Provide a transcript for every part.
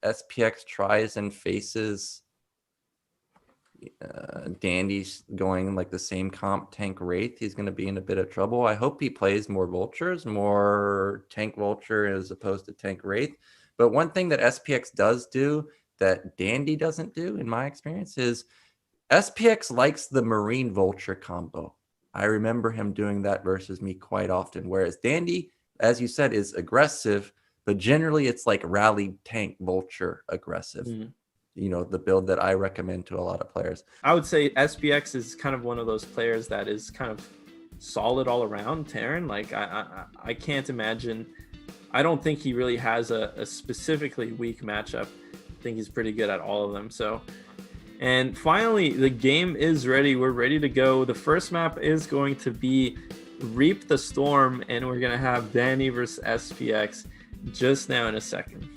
SPX tries and faces Dandy's going like the same comp tank Wraith, he's going to be in a bit of trouble. I hope he plays more Vultures, more tank Vulture as opposed to tank Wraith. But one thing that SPX does do that Dandy doesn't do, in my experience, is SPX likes the Marine Vulture combo. I remember him doing that versus me quite often, whereas Dandy, as you said, is aggressive, but generally it's like rally tank Vulture aggressive. You know, the build that I recommend to a lot of players. I would say SPX is kind of one of those players that is kind of solid all around Terran. Like I can't imagine. I don't think he really has a specifically weak matchup. I think he's pretty good at all of them. So, and finally, the game is ready. We're ready to go. The first map is going to be Reap the Storm, and we're going to have Danny versus SPX just now in a second.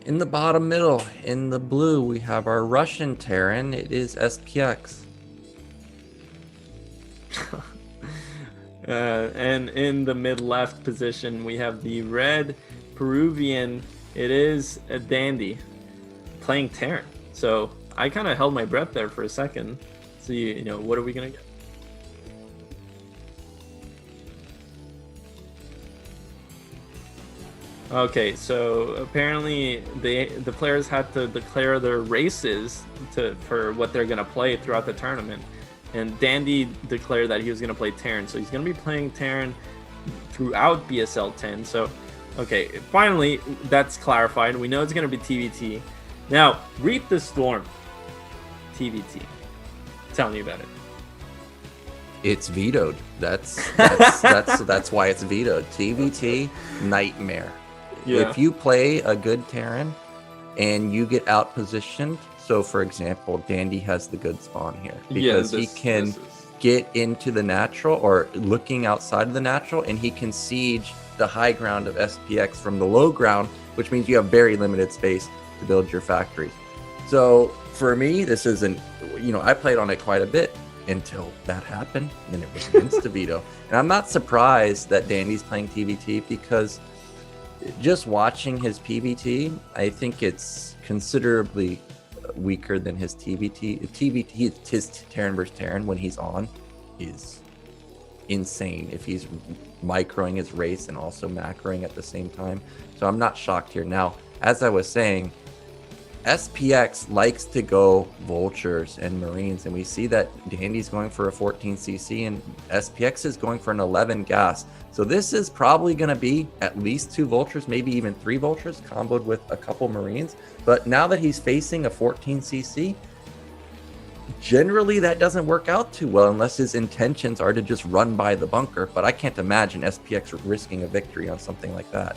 In the bottom middle, in the blue, we have our Russian Terran. It is SPX. And in the mid-left position, we have the red Peruvian. It is a Dandy playing Terran. So I kind of held my breath there for a second. So, you know, what are we going to get? Okay, so apparently the players had to declare their races for what they're going to play throughout the tournament. And Dandy declared that he was going to play Terran. So he's going to be playing Terran throughout BSL 10. So, okay, finally, that's clarified. We know it's going to be TvT. Now, Reap the Storm. TvT. Tell me about it. It's vetoed. That's why it's vetoed. TvT, nightmare. Yeah. If you play a good Terran and you get out positioned, so for example, Dandy has the good spawn here because he can get into the natural or looking outside of the natural, and he can siege the high ground of SPX from the low ground, which means you have very limited space to build your factories. So for me, this isn't, you know, I played on it quite a bit until that happened, and it was insta-veto. And I'm not surprised that Dandy's playing TvT because just watching his PvT, I think it's considerably weaker than his TvT. His Terran versus Terran when he's on is insane if he's microing his race and also macroing at the same time. So I'm not shocked here. Now, as I was saying, SPX likes to go Vultures and Marines, and we see that Dandy's going for a 14cc and SPX is going for an 11 gas. So this is probably going to be at least 2 Vultures, maybe even 3 Vultures comboed with a couple Marines. But now that he's facing a 14cc, generally that doesn't work out too well unless his intentions are to just run by the bunker. But I can't imagine SPX risking a victory on something like that.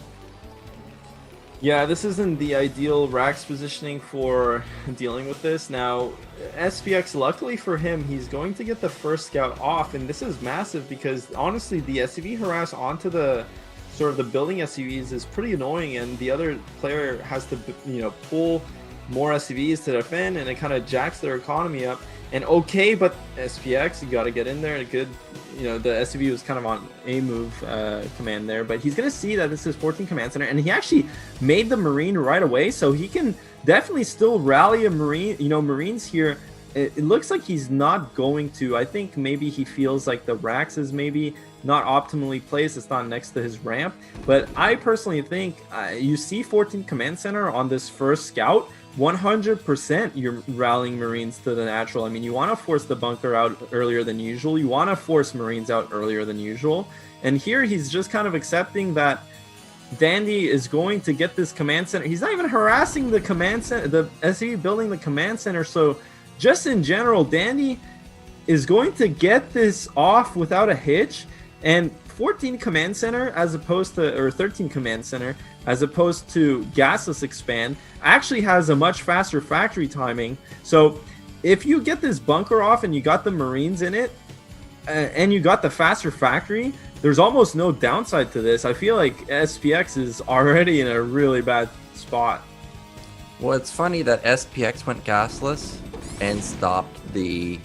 Yeah, this isn't the ideal Rax positioning for dealing with this. Now, SPX, luckily for him, he's going to get the first scout off, and this is massive because, honestly, the SCV harass onto the sort of the building SCVs is pretty annoying, and the other player has to, you know, pull more SCVs to defend, and it kind of jacks their economy up. And okay, but SPX, you got to get in there. Good, you know, the SCV was kind of on a move command there, but he's going to see that this is 14 command center, and he actually made the Marine right away, so he can definitely still rally a Marine. You know, Marines here, it looks like he's not going to. I think maybe he feels like the Rax is maybe not optimally placed. It's not next to his ramp, but I personally think you see 14 command center on this first scout. 100% you're rallying Marines to the natural. I mean, you want to force the bunker out earlier than usual. You want to force Marines out earlier than usual. And here he's just kind of accepting that Dandy is going to get this command center. He's not even harassing the command center, the SCV building the command center. So just in general, Dandy is going to get this off without a hitch. And 14 command center as opposed to, or 13 command center as opposed to gasless expand actually has a much faster factory timing. So if you get this bunker off and you got the Marines in it and you got the faster factory, there's almost no downside to this. I feel like SPX is already in a really bad spot. Well, it's funny that SPX went gasless and stopped the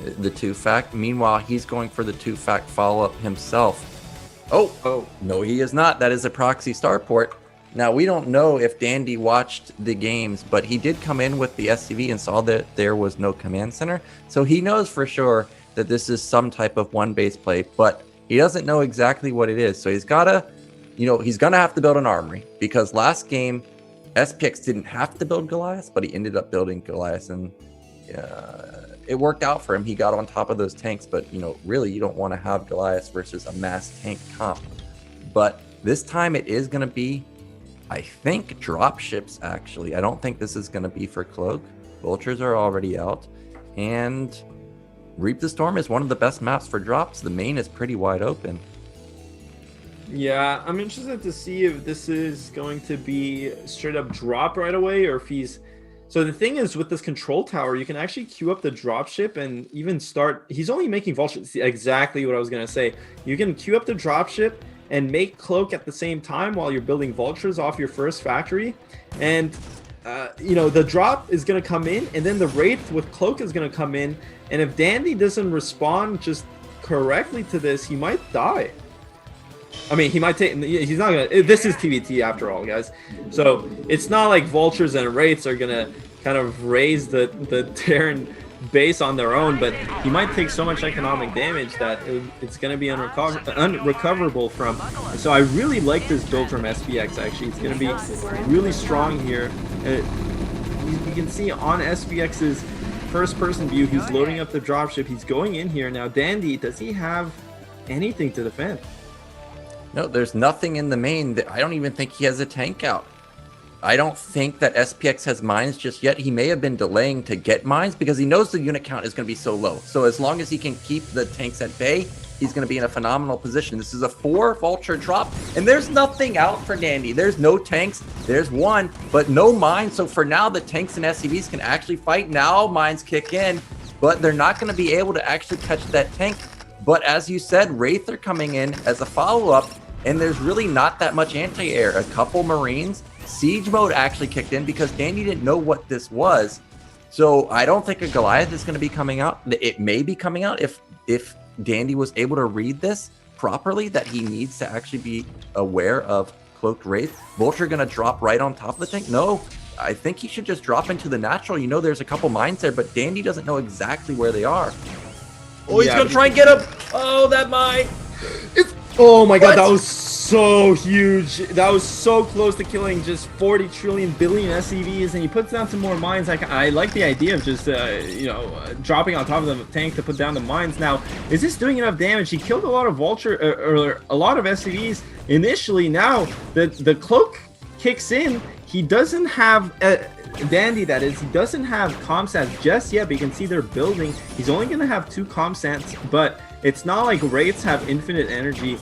the 2-fact. Meanwhile, he's going for the 2-fact follow-up himself. Oh, no, he is not. That is a proxy starport. Now, we don't know if Dandy watched the games, but he did come in with the SCV and saw that there was no command center. So he knows for sure that this is some type of one base play, but he doesn't know exactly what it is. So he's got to, he's going to have to build an armory, because last game, SPX didn't have to build Goliath, but he ended up building Goliath, and it worked out for him. He got on top of those tanks, but, really you don't want to have Goliath versus a mass tank comp. But this time it is going to be, I think, drop ships, actually. I don't think this is going to be for Cloak. Vultures are already out. And Reap the Storm is one of the best maps for drops. The main is pretty wide open. Yeah, I'm interested to see if this is going to be straight up drop right away, or if he's... So the thing is, with this control tower, you can actually queue up the dropship and even start... He's only making vultures. Exactly what I was going to say. You can queue up the dropship and make Cloak at the same time while you're building vultures off your first factory. And, the drop is going to come in, and then the Wraith with Cloak is going to come in. And if Dandy doesn't respond just correctly to this, he might die. I mean, he might take... He's not going to... This is TvT after all, guys. So it's not like vultures and Wraiths are going to kind of raise the Terran base on their own, but he might take so much economic damage that it's going to be unrecoverable from. So I really like this build from SPX, actually. It's going to be really strong here. You can see on SPX's first-person view, he's loading up the dropship. He's going in here. Now, Dandy, does he have anything to defend? No, there's nothing in the main. I don't even think he has a tank out. I don't think that SPX has mines just yet. He may have been delaying to get mines because he knows the unit count is going to be so low. So as long as he can keep the tanks at bay, he's going to be in a phenomenal position. This is a 4 vulture drop, and there's nothing out for Dandy. There's no tanks. There's one, but no mines. So for now, the tanks and SCVs can actually fight. Now mines kick in, but they're not going to be able to actually catch that tank. But as you said, Wraith are coming in as a follow-up, and there's really not that much anti-air. A couple Marines. Siege mode actually kicked in because Dandy didn't know what this was. So I don't think a Goliath is going to be coming out. It may be coming out if Dandy was able to read this properly, that he needs to actually be aware of Cloaked Wraith. Vulture going to drop right on top of the tank? No, I think he should just drop into the natural. There's a couple mines there, but Dandy doesn't know exactly where they are. Oh, he's going to try and get him. Oh, that mine. Oh my god, that was so huge. That was so close to killing just 40 trillion billion SCVs, and he puts down some more mines. I like the idea of just, dropping on top of the tank to put down the mines. Now, is this doing enough damage? He killed a lot of vulture, or a lot of SCVs initially. Now, the Cloak kicks in. He doesn't have... Dandy, that is, he doesn't have comsats just yet, but you can see they're building. He's only going to have 2 comsats, but it's not like Wraiths have infinite energy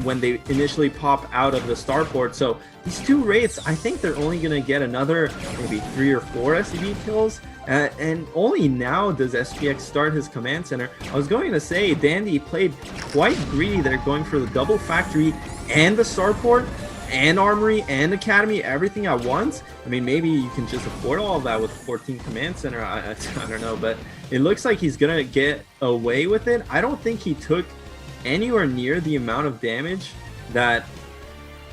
when they initially pop out of the starport. So these 2 Wraiths, I think they're only going to get another maybe 3 or 4 SCV kills. And only now does SPX start his command center. I was going to say, Dandy played quite greedy there, going for the double factory and the starport and armory and academy, everything at once. I mean, maybe you can just afford all of that with 14 command center. I don't know, but it looks like he's gonna get away with it. I don't think he took anywhere near the amount of damage that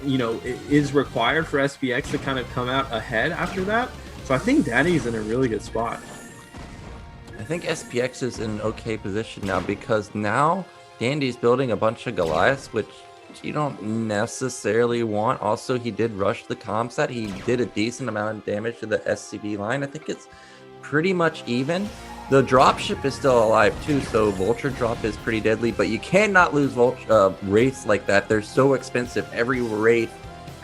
is required for SPX to kind of come out ahead after that. So I think Dandy's in a really good spot. I think SPX is in an okay position now, because now Dandy's building a bunch of Goliaths, which you don't necessarily want. Also, he did rush the comsat. He did a decent amount of damage to the SCV line. I think it's pretty much even. The dropship is still alive too, so Vulture drop is pretty deadly, but you cannot lose Wraiths like that. They're so expensive. Every Wraith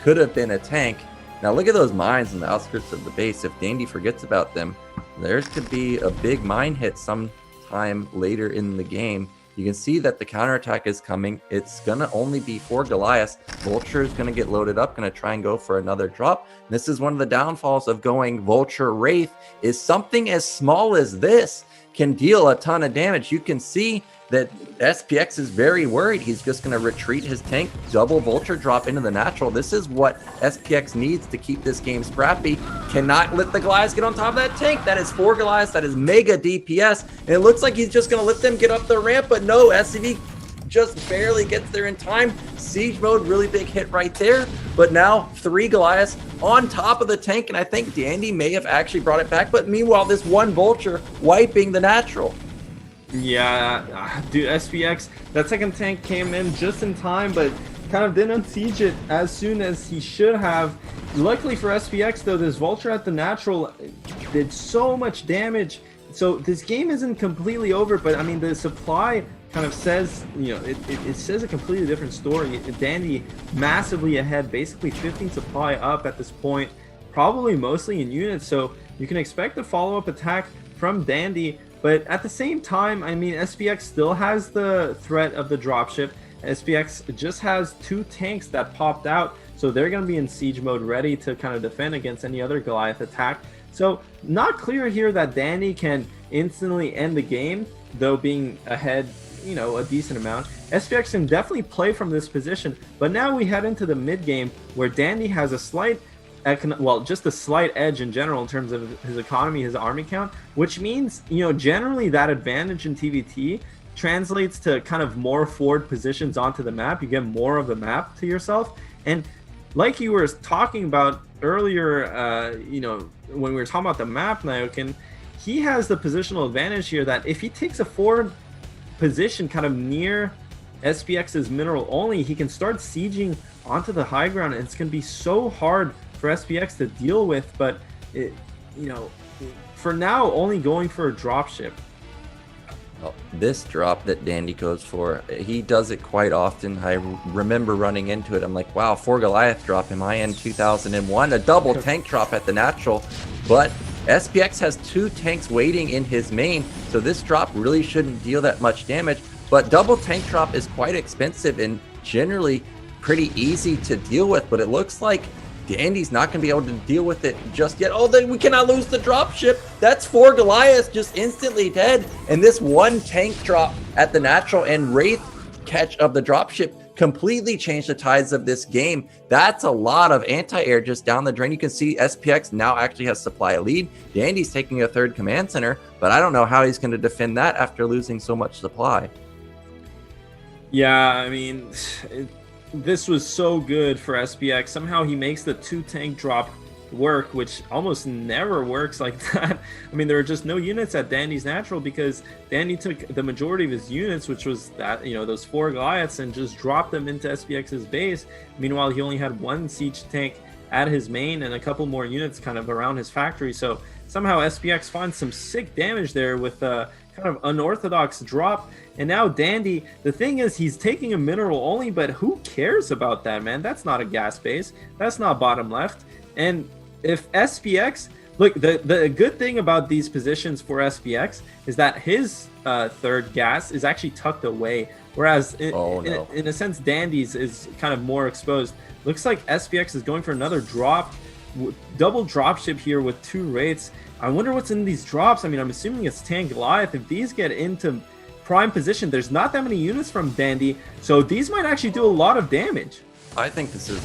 could have been a tank. Now look at those mines in the outskirts of the base. If Dandy forgets about them, there could be a big mine hit sometime later in the game. You can see that the counterattack is coming. It's going to only be 4 Goliaths. Vulture is going to get loaded up, going to try and go for another drop. This is one of the downfalls of going Vulture Wraith, is something as small as this can deal a ton of damage. You can see that SPX is very worried. He's just going to retreat his tank, double vulture drop into the natural. This is what SPX needs to keep this game scrappy. Cannot let the Goliaths get on top of that tank. That is 4 Goliaths. That is mega DPS. And it looks like he's just going to let them get up the ramp, but no, SCV just barely gets there in time. Siege mode, really big hit right there. But now 3 Goliaths on top of the tank, and I think Dandy may have actually brought it back. But meanwhile, this one vulture wiping the natural. Yeah, dude, SPX, that second tank came in just in time, but kind of didn't siege it as soon as he should have. Luckily for SPX, though, this vulture at the natural did so much damage. So this game isn't completely over, but I mean, the supply kind of says, you know, it says a completely different story. Dandy massively ahead, basically 15 supply up at this point, probably mostly in units. So you can expect a follow-up attack from Dandy. But at the same time, I mean, SPX still has the threat of the dropship. SPX just has 2 tanks that popped out, so they're going to be in siege mode, ready to kind of defend against any other Goliath attack. So not clear here that Dandy can instantly end the game, though being ahead, you know, a decent amount. SPX can definitely play from this position, but now we head into the mid game where Dandy has a slight, well, just a slight edge in general in terms of his economy, his army count, which means, you know, generally that advantage in TvT translates to kind of more forward positions onto the map. You get more of the map to yourself. And like you were talking about earlier, you know, when we were talking about the map, Nyokin, he has the positional advantage here that if he takes a forward position kind of near SPX's mineral only, he can start sieging onto the high ground, and it's going to be so hard for SPX to deal with. But it, you know, for now, only going for a dropship. Well, this drop that Dandy goes for, he does it quite often. I remember running into it. I'm like, wow, 4 Goliath drop in my end 2001, a double tank drop at the natural. But SPX has 2 tanks waiting in his main, so this drop really shouldn't deal that much damage. But double tank drop is quite expensive and generally pretty easy to deal with, but it looks like Dandy's not going to be able to deal with it just yet. Oh, then we cannot lose the dropship. That's 4 Goliaths just instantly dead. And this 1 tank drop at the natural and Wraith catch of the dropship completely changed the tides of this game. That's a lot of anti-air just down the drain. You can see SPX now actually has supply lead. Dandy's taking a 3rd command center, but I don't know how he's going to defend that after losing so much supply. Yeah, I mean, this was so good for SPX. Somehow he makes the 2 tank drop work, which almost never works like that. I mean, there were just no units at Dandy's natural because Dandy took the majority of his units, which was that, you know, those 4 Goliaths, and just dropped them into SPX's base. Meanwhile, he only had 1 siege tank at his main and a couple more units kind of around his factory. So somehow SPX finds some sick damage there with a kind of unorthodox drop. And now Dandy, the thing is, he's taking a mineral only, but who cares about that, man? That's not a gas base. That's not bottom left. And if SPX, look, the good thing about these positions for SPX is that his 3rd gas is actually tucked away, whereas in a sense, Dandy's is kind of more exposed. Looks like SPX is going for another drop, double dropship here with 2 Wraiths. I wonder what's in these drops. I mean, I'm assuming it's Tank Goliath. If these get into prime position, there's not that many units from Dandy, so these might actually do a lot of damage. I think this is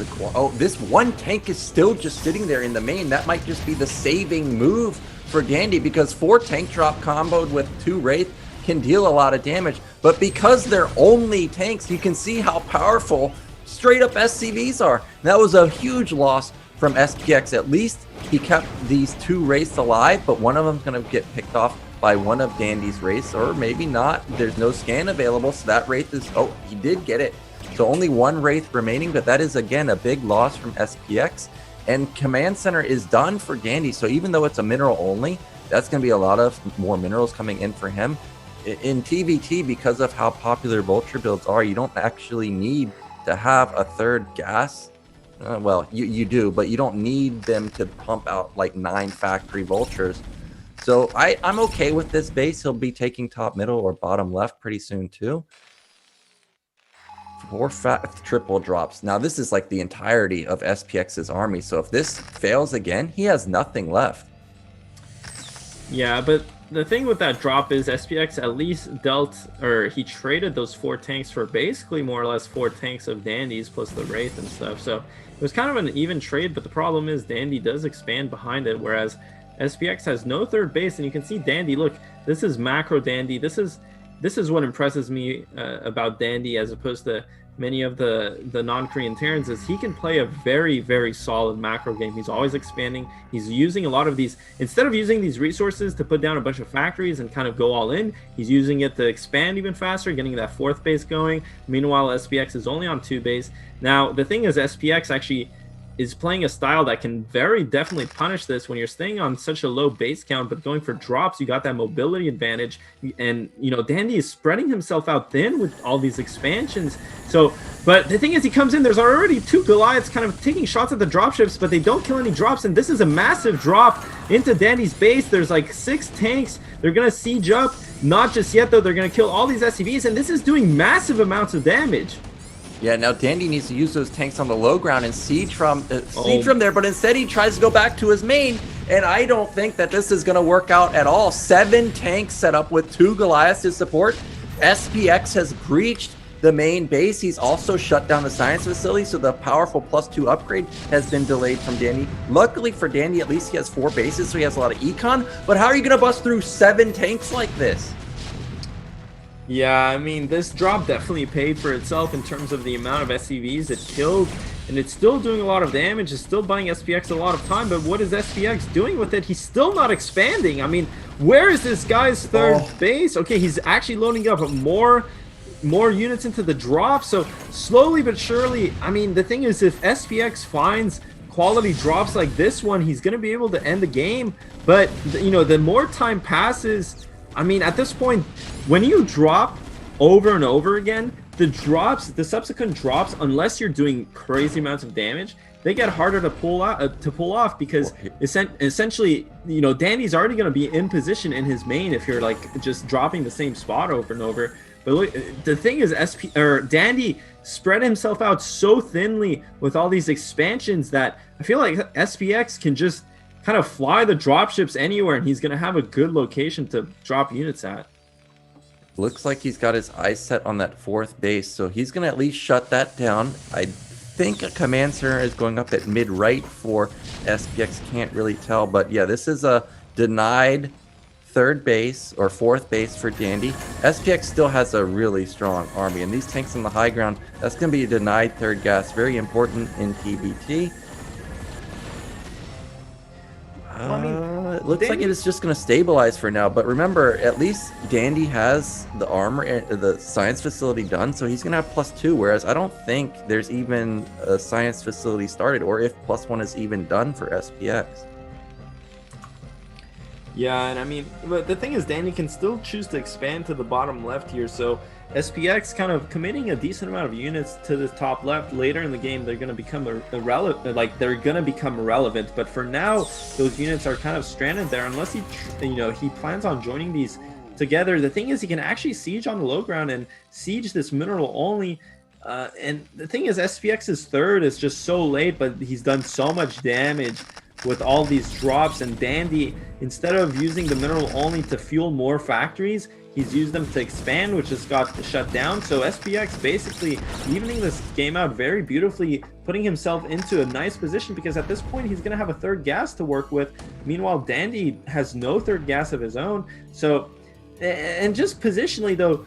this 1 tank is still just sitting there in the main. That might just be the saving move for Dandy, because 4 tank drop comboed with 2 Wraith can deal a lot of damage. But because they're only tanks, you can see how powerful straight up SCVs are. That was a huge loss from SPX. At least he kept these 2 Wraiths alive, but one of them's going to get picked off by one of Dandy's Wraiths, or maybe not. There's no scan available, so that Wraith is, oh, he did get it. So only 1 Wraith remaining, but that is, again, a big loss from SPX. And Command Center is done for Dandy, so even though it's a mineral only, that's going to be a lot of more minerals coming in for him. In TvT, because of how popular Vulture builds are, you don't actually need to have a 3rd gas. Well, you do, but you don't need them to pump out like 9 factory Vultures. So I'm okay with this base. He'll be taking top middle or bottom left pretty soon too. 4 triple drops. Now this is like the entirety of SPX's army. So if this fails again, he has nothing left. Yeah, but the thing with that drop is SPX at least dealt, or he traded those 4 tanks for basically more or less 4 tanks of Dandies plus the Wraith and stuff. So it was kind of an even trade, but the problem is Dandy does expand behind it, whereas SPX has no third base. And you can see Dandy, look, this is macro Dandy. This is what impresses me about Dandy as opposed to many of the non-Korean Terrans, is he can play a very, very solid macro game. He's always expanding. He's using a lot of these, instead of using these resources to put down a bunch of factories and kind of go all in, he's using it to expand even faster, getting that 4th base going. Meanwhile, SPX is only on 2 base. Now, the thing is, SPX actually is playing a style that can very definitely punish this. When you're staying on such a low base count but going for drops, you got that mobility advantage. And Dandy is spreading himself out thin with all these expansions. So, but the thing is, he comes in, there's already 2 Goliaths kind of taking shots at the dropships, but they don't kill any drops. And this is a massive drop into Dandy's base. There's like 6 tanks. They're gonna siege up. Not just yet though, they're gonna kill all these SCVs, and this is doing massive amounts of damage. Yeah, now Dandy needs to use those tanks on the low ground and siege from there, but instead he tries to go back to his main, and I don't think that this is going to work out at all. 7 tanks set up with 2 Goliaths to support. SPX has breached the main base. He's also shut down the science facility, so the powerful +2 upgrade has been delayed from Dandy. Luckily for Dandy, at least he has 4 bases, so he has a lot of econ, but how are you going to bust through 7 tanks like this? Yeah, I mean, this drop definitely paid for itself in terms of the amount of SCVs it killed, and it's still doing a lot of damage. It's still buying SPX a lot of time, but what is SPX doing with it? He's still not expanding. I mean, where is this guy's third base? Okay, he's actually loading up more units into the drop, so slowly but surely. I mean, the thing is, if SPX finds quality drops like this one, he's going to be able to end the game. But, the more time passes, I mean, at this point, when you drop over and over again, the subsequent drops, unless you're doing crazy amounts of damage, they get harder to pull off because essentially, Dandy's already going to be in position in his main if you're like just dropping the same spot over and over. But look, the thing is, Dandy spread himself out so thinly with all these expansions that I feel like SPX can just kind of fly the dropships anywhere, and he's going to have a good location to drop units at. Looks like he's got his eyes set on that 4th base, so he's going to at least shut that down. I think a command center is going up at mid-right for SPX. Can't really tell, but yeah, this is a denied 3rd base or 4th base for Dandy. SPX still has a really strong army, and these tanks on the high ground, that's going to be a denied 3rd gas. Very important in TvT. Well, I mean, it looks like it is just going to stabilize for now, but remember, at least Dandy has the armor and the science facility done, so he's going to have +2, whereas I don't think there's even a science facility started, or if +1 is even done for SPX. Yeah, and I mean, but the thing is, Dandy can still choose to expand to the bottom left here, so SPX kind of committing a decent amount of units to the top left. Later in the game, they're going to become irrelevant. But for now, those units are kind of stranded there unless he plans on joining these together. The thing is, he can actually siege on the low ground and siege this mineral only. And the thing is, SPX's 3rd is just so late, but he's done so much damage with all these drops. And Dandy, instead of using the mineral only to fuel more factories, he's used them to expand, which just got shut down. So SPX basically evening this game out very beautifully, putting himself into a nice position, because at this point he's going to have a 3rd gas to work with. Meanwhile, Dandy has no 3rd gas of his own. So, and just positionally though,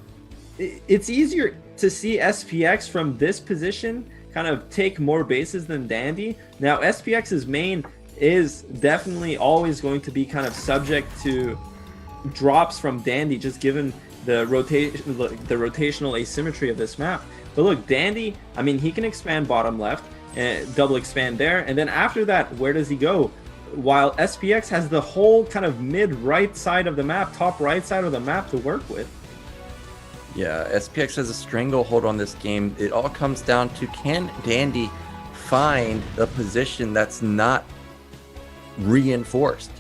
it's easier to see SPX from this position kind of take more bases than Dandy. Now, SPX's main is definitely always going to be kind of subject to drops from Dandy, just given the rotational asymmetry of this map. But look, Dandy, I mean, he can expand bottom left and double expand there, and then after that, where does he go? While SPX has the whole kind of mid right side of the map, top right side of the map to work with. Yeah, SPX has a stranglehold on this game. It all comes down to, can Dandy find a position that's not reinforced?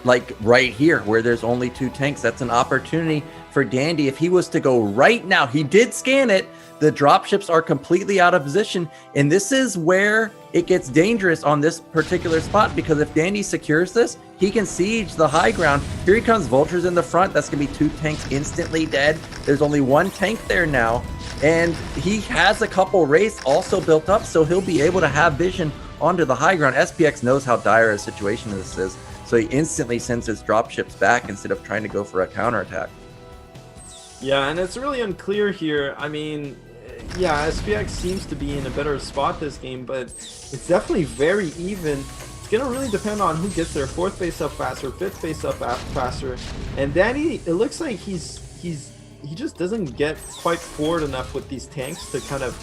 Like right here where there's only 2 tanks, that's an opportunity for Dandy. If he was to go right now, he did scan it, the dropships are completely out of position, and this is where it gets dangerous on this particular spot, because if Dandy secures this, he can siege the high ground. Here he comes, Vultures in the front. That's gonna be 2 tanks instantly dead. There's only 1 tank there now, and he has a couple wraiths also built up, so he'll be able to have vision onto the high ground. SPX knows how dire a situation this is, so he instantly sends his dropships back instead of trying to go for a counterattack. Yeah, and it's really unclear here. I mean, yeah, SPX seems to be in a better spot this game, but it's definitely very even. It's gonna really depend on who gets their 4th base up faster, 5th base up faster. And Danny, it looks like he just doesn't get quite forward enough with these tanks to kind of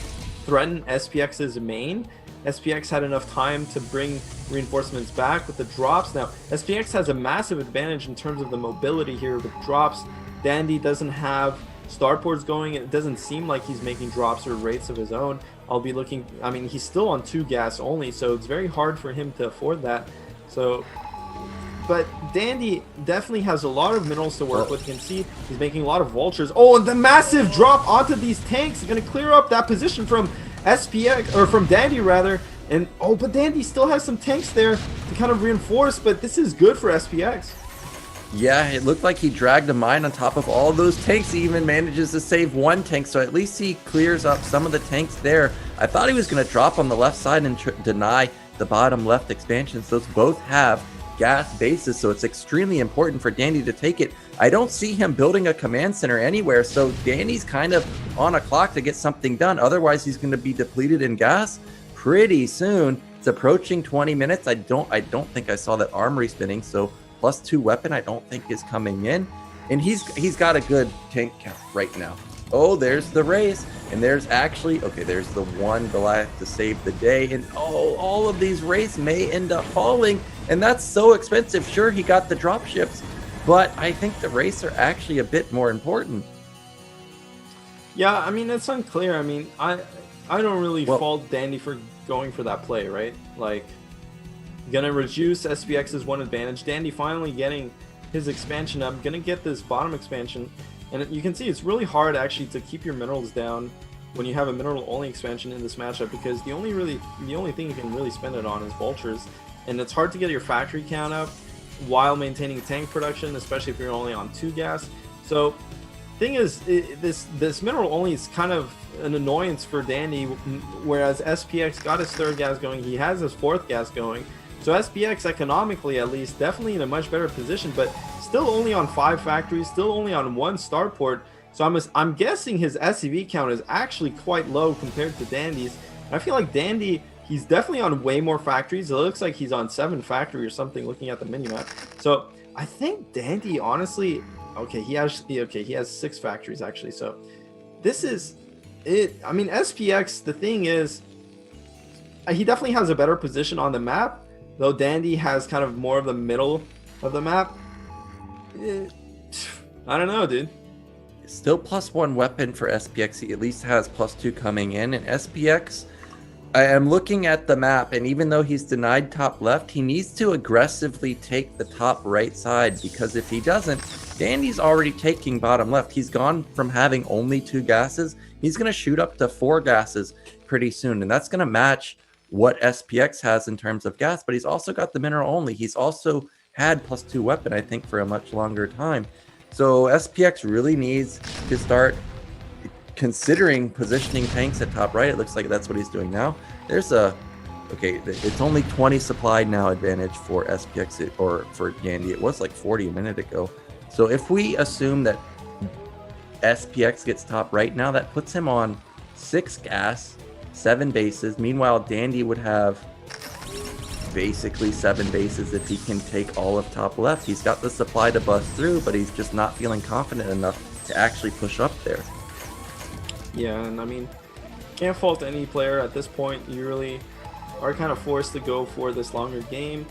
threaten SPX's main. SPX had enough time to bring reinforcements back with the drops. Now, SPX has a massive advantage in terms of the mobility here with drops. Dandy doesn't have starports going. It doesn't seem like he's making drops or rates of his own. I'll be looking, I mean, he's still on 2 gas only, so it's very hard for him to afford that. So, but Dandy definitely has a lot of minerals to work with. You can see he's making a lot of vultures. Oh, and the massive drop onto these tanks is going to clear up that position from SPX, or from Dandy rather. And oh, but Dandy still has some tanks there to kind of reinforce, but this is good for SPX. Yeah, it looked like he dragged a mine on top of all those tanks. He even manages to save 1 tank, so at least he clears up some of the tanks there. I thought he was going to drop on the left side and deny the bottom left expansions. Those both have gas bases, so it's extremely important for Dandy to take it. I don't see him building a command center anywhere, so Dandy's kind of on a clock to get something done. Otherwise, he's going to be depleted in gas pretty soon. It's approaching 20 minutes. I don't think I saw that armory spinning, so +2 weapon I don't think is coming in, and he's got a good tank count right now. Oh, there's the race, and there's actually, okay, there's the 1 Goliath to save the day, and oh, all of these wraiths may end up falling, and that's so expensive. Sure, he got the drop ships, but I think the wraiths are actually a bit more important. Yeah, I mean, it's unclear. I mean, I don't really fault Dandy for going for that play, right? Like, gonna reduce SPX's 1 advantage. Dandy finally getting his expansion up, gonna get this bottom expansion, and you can see it's really hard actually to keep your minerals down when you have a mineral only expansion in this matchup, because the only thing you can really spend it on is vultures, and it's hard to get your factory count up while maintaining tank production, especially if you're only on 2 gas. So thing is, this mineral only is kind of an annoyance for Dandy, whereas SPX got his 3rd gas going, he has his 4th gas going. So SPX, economically at least, definitely in a much better position, but still only on 5 factories, still only on 1 starport. So I'm guessing his SCV count is actually quite low compared to Dandy's. I feel like Dandy, he's definitely on way more factories. It looks like he's on 7 factory or something looking at the minimap. So I think Dandy, honestly, okay, he has 6 factories actually. So this is it. I mean, SPX, the thing is, he definitely has a better position on the map, though Dandy has kind of more of the middle of the map. I don't know, dude. Still +1 weapon for SPX. He at least has +2 coming in. And SPX, I am looking at the map, and even though he's denied top left, he needs to aggressively take the top right side, because if he doesn't, Dandy's already taking bottom left. He's gone from having only 2 gases. He's going to shoot up to 4 gases pretty soon, and that's going to match what SPX has in terms of gas, but he's also got the mineral only. He's also had +2 weapon, I think, for a much longer time. So SPX really needs to start considering positioning tanks at top right. It looks like that's what he's doing now. There's okay, it's only 20 supplied now advantage for SPX, or for Dandy. It was like 40 a minute ago. So if we assume that SPX gets top right now, that puts him on 6 gas, 7 bases. Meanwhile, Dandy would have basically 7 bases if he can take all of top left. He's got the supply to bust through, but he's just not feeling confident enough to actually push up there. Yeah, and I mean, can't fault any player at this point. You really are kind of forced to go for this longer game.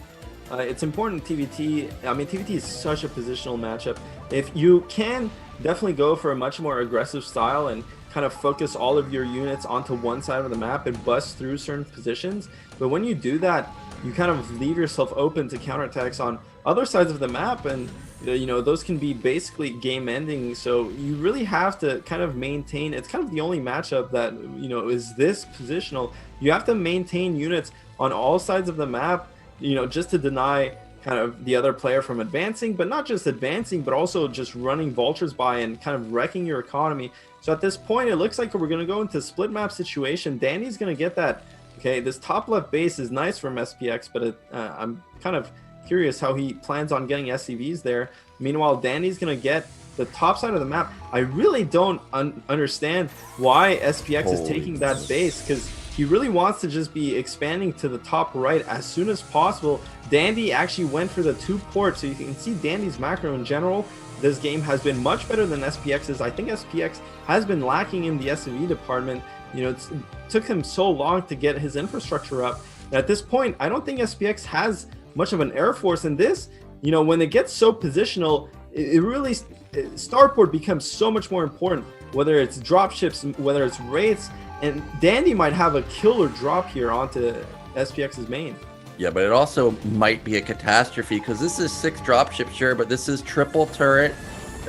It's important TvT. I mean, TvT is such a positional matchup. If you can definitely go for a much more aggressive style and kind of focus all of your units onto one side of the map and bust through certain positions, but when you do that, you kind of leave yourself open to counterattacks on other sides of the map, and you know, those can be basically game ending. So you really have to kind of maintain, it's kind of the only matchup that, you know, is this positional. You have to maintain units on all sides of the map, you know, just to deny kind of the other player from advancing, but not just advancing, but also just running vultures by and kind of wrecking your economy. So at this point, it looks like we're going to go into split map situation. Danny's going to get that. Okay, this top left base is nice from SPX, but I'm kind of curious how he plans on getting SCVs there. Meanwhile, Danny's going to get the top side of the map. I really don't understand why SPX is taking that base, because he really wants to just be expanding to the top right as soon as possible. Dandy actually went for the 2 ports, so you can see Dandy's macro in general. This game has been much better than SPX's. I think SPX has been lacking in the SCV department. You know, it took him so long to get his infrastructure up. At this point, I don't think SPX has much of an air force in this. You know, when it gets so positional, it really, starport becomes so much more important, whether it's dropships, whether it's wraiths, and Dandy might have a killer drop here onto SPX's main. Yeah, but it also might be a catastrophe, because this is 6 dropships, sure, but this is triple turret,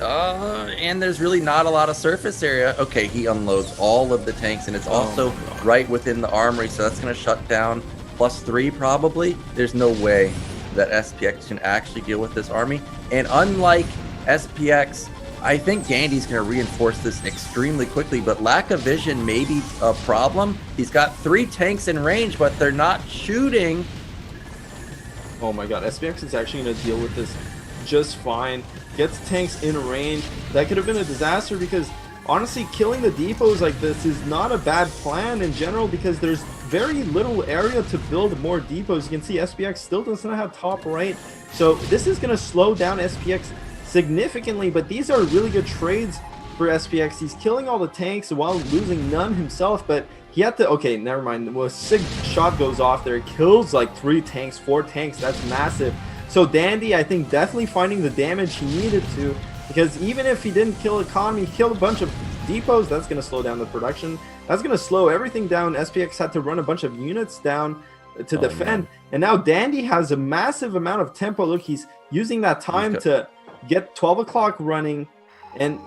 and there's really not a lot of surface area. Okay, he unloads all of the tanks, and it's also right within the armory, so that's going to shut down +3 probably. There's no way that SPX can actually deal with this army, and unlike SPX, I think Dandy's going to reinforce this extremely quickly, but lack of vision may be a problem. He's got 3 tanks in range, but they're not shooting. Oh my god, SPX is actually going to deal with this just fine. Gets tanks in range. That could have been a disaster, because honestly, killing the depots like this is not a bad plan in general, because there's very little area to build more depots. You can see SPX still doesn't have top right. So this is going to slow down SPX significantly, but these are really good trades for SPX. He's killing all the tanks while losing none himself, but he had to, okay, never mind. Well, a SIG shot goes off there, kills like 3 tanks, 4 tanks. That's massive. So Dandy, I think, definitely finding the damage he needed to, because even if he didn't kill economy, he killed a bunch of depots. That's going to slow down the production. That's going to slow everything down. SPX had to run a bunch of units down to defend. Man. And now Dandy has a massive amount of tempo. Look, he's using that time to get 12 o'clock running, and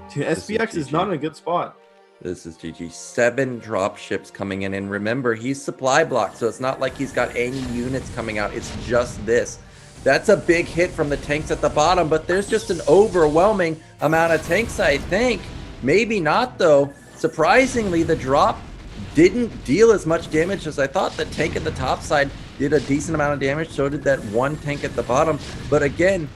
SPX is not in a good spot. This is GG. 7 drop ships coming in, and remember, he's supply blocked, so it's not like he's got any units coming out. It's just this. That's a big hit from the tanks at the bottom, but there's just an overwhelming amount of tanks, I think. Maybe not, though. Surprisingly, the drop didn't deal as much damage as I thought. The tank at the top side did a decent amount of damage, so did that 1 tank at the bottom. But again,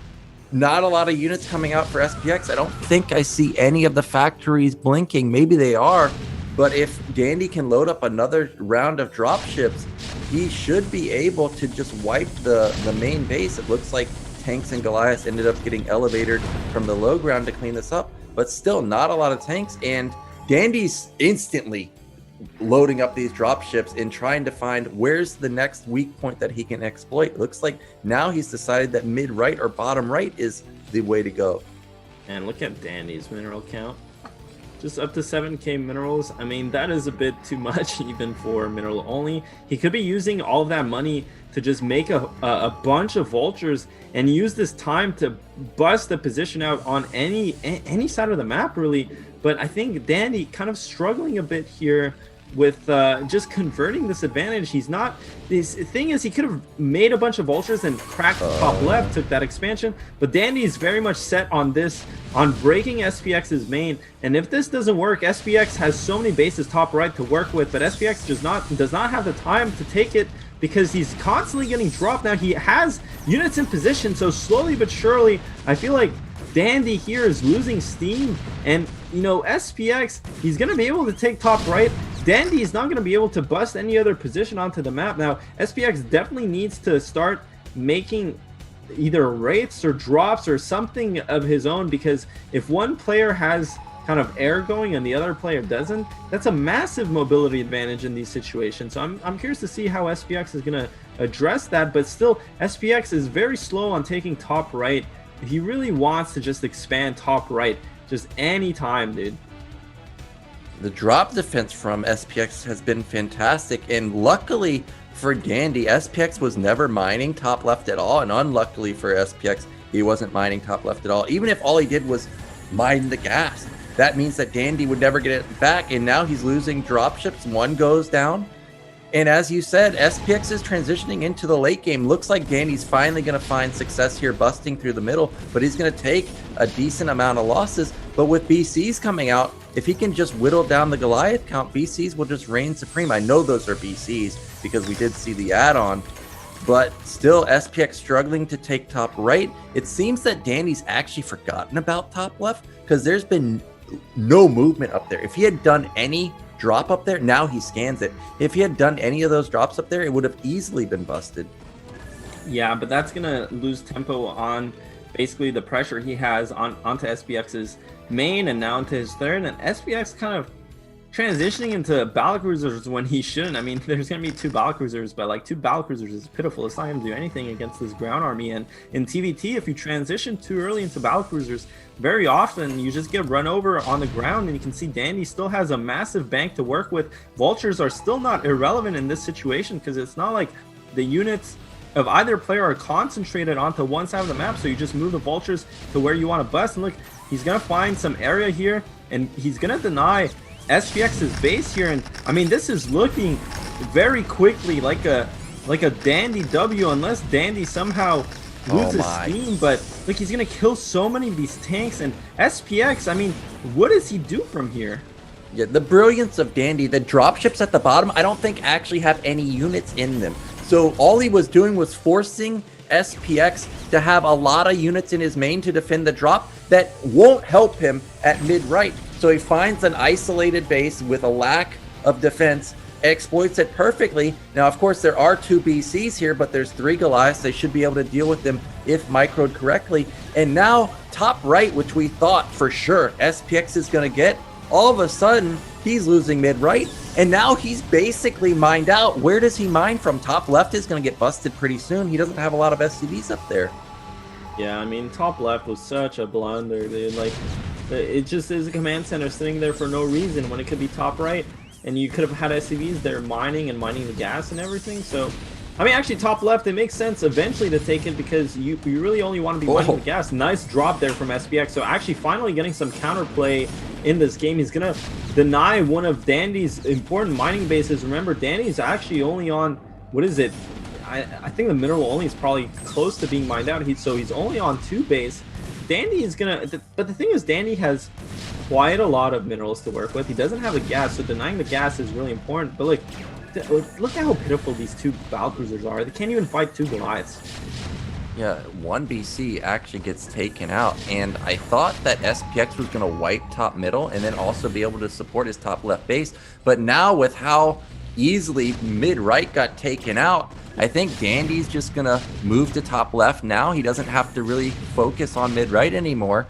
not a lot of units coming out for SPX. I don't think I see any of the factories blinking. Maybe they are, but if Dandy can load up another round of drop ships, he should be able to just wipe the main base. It looks like tanks and Goliaths ended up getting elevated from the low ground to clean this up, but still not a lot of tanks, and Dandy's instantly loading up these drop ships and trying to find where's the next weak point that he can exploit. It looks like now he's decided that mid right or bottom right is the way to go. And look at Dandy's mineral count, just up to 7k minerals. I mean, that is a bit too much even for mineral only. He could be using all of that money to just make a bunch of vultures and use this time to bust the position out on any side of the map, really. But I think Dandy kind of struggling a bit here with just converting this advantage. He's not, this thing is, he could have made a bunch of vultures and cracked the top left, took that expansion, but Dandy is very much set on this, on breaking SPX's main. And if this doesn't work, SPX has so many bases top right to work with, but SPX does not have the time to take it, because he's constantly getting dropped. Now he has units in position, so slowly but surely I feel like Dandy here is losing steam. And you know, SPX, he's going to be able to take top right. Dandy is not going to be able to bust any other position onto the map. Now SPX definitely needs to start making either wraiths or drops or something of his own, because if one player has kind of air going and the other player doesn't, that's a massive mobility advantage in these situations. So I'm curious to see how SPX is going to address that, but still SPX is very slow on taking top right. He really wants to just expand top right just any time, dude. The drop defense from SPX has been fantastic, and luckily for Dandy, SPX was never mining top left at all, and unluckily for SPX, he wasn't mining top left at all. Even if all he did was mine the gas, that means that Dandy would never get it back, and now he's losing dropships. One goes down. And as you said, SPX is transitioning into the late game. Looks like Dandy's finally going to find success here, busting through the middle, but he's going to take a decent amount of losses. But with BCs coming out, if he can just whittle down the Goliath count, BCs will just reign supreme. I know those are BCs because we did see the add-on, but still SPX struggling to take top right. It seems that Dandy's actually forgotten about top left because there's been no movement up there. If he had done any drop up there, now he scans it. If he had done any of those drops up there, it would have easily been busted. Yeah, but that's gonna lose tempo on basically the pressure he has onto SPX's main and now into his third, and SPX kind of transitioning into battlecruisers when he shouldn't. I mean, there's gonna be 2 battlecruisers, but like 2 battlecruisers is pitiful. It's not gonna do anything against this ground army. And in TvT, if you transition too early into battlecruisers, very often you just get run over on the ground. And you can see Dandy still has a massive bank to work with. Vultures are still not irrelevant in this situation because it's not like the units of either player are concentrated onto one side of the map, so you just move the vultures to where you want to bust. And look, he's gonna find some area here, and he's gonna deny SPX's base here. And I mean, this is looking very quickly like a Dandy W, unless Dandy somehow loses steam. But look, he's gonna kill so many of these tanks, and SPX, I mean, what does he do from here? Yeah, the brilliance of Dandy, the dropships at the bottom, I don't think actually have any units in them. So all he was doing was forcing SPX to have a lot of units in his main to defend the drop that won't help him at mid-right. So he finds an isolated base with a lack of defense, exploits it perfectly. Now, of course, there are 2 BCs here, but there's 3 Goliaths. They should be able to deal with them if microed correctly. And now, top right, which we thought for sure SPX is going to get, all of a sudden, he's losing mid-right. And now he's basically mined out. Where does he mine from? Top left is going to get busted pretty soon. He doesn't have a lot of SCVs up there. Yeah, I mean, top left was such a blunder, dude. Like, it just is a command center sitting there for no reason when it could be top right. And you could have had SCVs there mining the gas and everything. So, I mean, actually, top left, it makes sense eventually to take it because you really only want to be mining the gas. Nice drop there from SPX. So, actually, finally getting some counterplay in this game. He's going to deny one of Dandy's important mining bases. Remember, Dandy's actually only on, what is it? I think the mineral only is probably close to being mined out. So he's only on 2 base. Dandy is going to, but the thing is, Dandy has quite a lot of minerals to work with. He doesn't have the gas, so denying the gas is really important. But look at how pitiful these 2 battlecruisers are. They can't even fight 2 Goliaths. Yeah, 1 BC actually gets taken out, and I thought that SPX was going to wipe top middle and then also be able to support his top left base. But now with how easily mid right got taken out, I think Dandy's just going to move to top left now. He doesn't have to really focus on mid right anymore.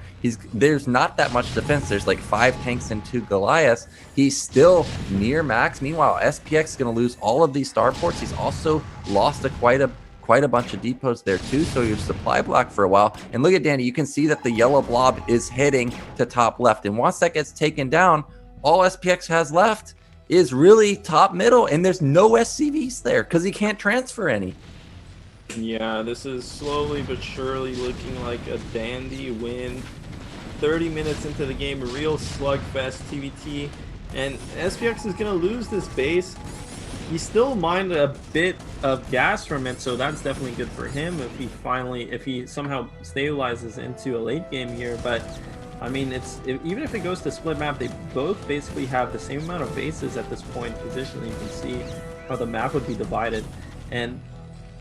There's not that much defense. There's like 5 tanks and 2 Goliaths. He's still near max. Meanwhile, SPX is going to lose all of these starports. He's also lost quite a bunch of depots there too, so he was supply block for a while. And look at Dandy, you can see that the yellow blob is heading to top left, and once that gets taken down, all SPX has left is really top middle, and there's no SCVs there because he can't transfer any. Yeah, this is slowly but surely looking like a Dandy win. 30 minutes into the game, a real slugfest TvT, and SPX is going to lose this base. He still mined a bit of gas from it, so that's definitely good for him if he somehow stabilizes into a late game here. But I mean, even if it goes to split map, they both basically have the same amount of bases at this point positionally. You can see how the map would be divided. And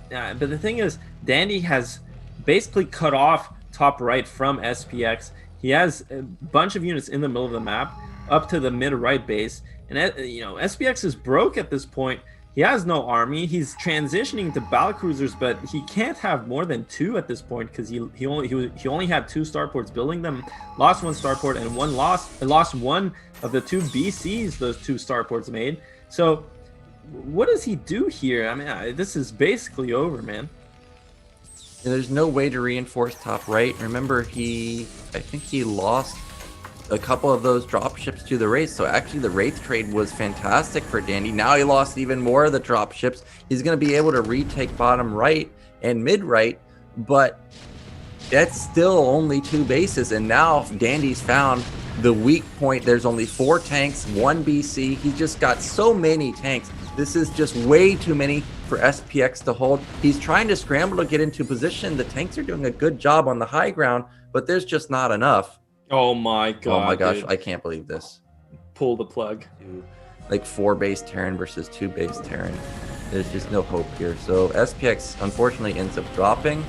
but the thing is, Dandy has basically cut off top right from SPX. He has a bunch of units in the middle of the map up to the mid right base, and SPX is broke at this point. He has no army. He's transitioning to battlecruisers, but he can't have more than 2 at this point because he only had 2 starports building them. Lost 1 starport and lost 1 of the 2 BCs those 2 starports made. So what does he do here? I mean, this is basically over, man. There's no way to reinforce top right. Remember, I think he lost a couple of those drop ships to the Wraith. So actually the Wraith trade was fantastic for Dandy. Now he lost even more of the drop ships. He's going to be able to retake bottom right and mid right, but that's still only 2 bases. And now Dandy's found the weak point. There's only 4 tanks, 1 BC. He's just got so many tanks. This is just way too many for SPX to hold. He's trying to scramble to get into position. The tanks are doing a good job on the high ground, but there's just not enough. Oh my god. Oh my gosh, dude. I can't believe this. Pull the plug. Like 4 base Terran versus 2 base Terran. There's just no hope here. So SPX unfortunately ends up dropping.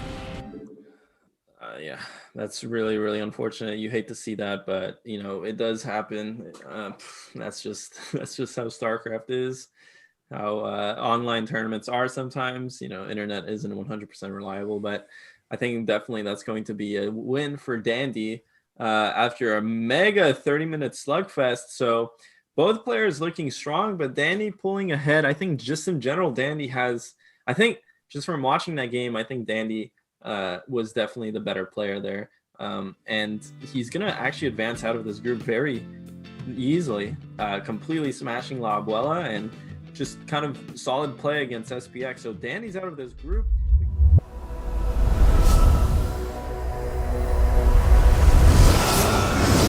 Yeah, that's really, really unfortunate. You hate to see that, but you know, it does happen. That's just how StarCraft is. How online tournaments are sometimes. You know, internet isn't 100% reliable, but I think definitely that's going to be a win for Dandy after a mega 30-minute slugfest. So both players looking strong, but Dandy pulling ahead. I think just in general, Dandy has. I think just from watching that game, I think Dandy was definitely the better player there. And he's going to actually advance out of this group very easily, completely smashing La Abuela and just kind of solid play against SPX. So Danny's out of this group.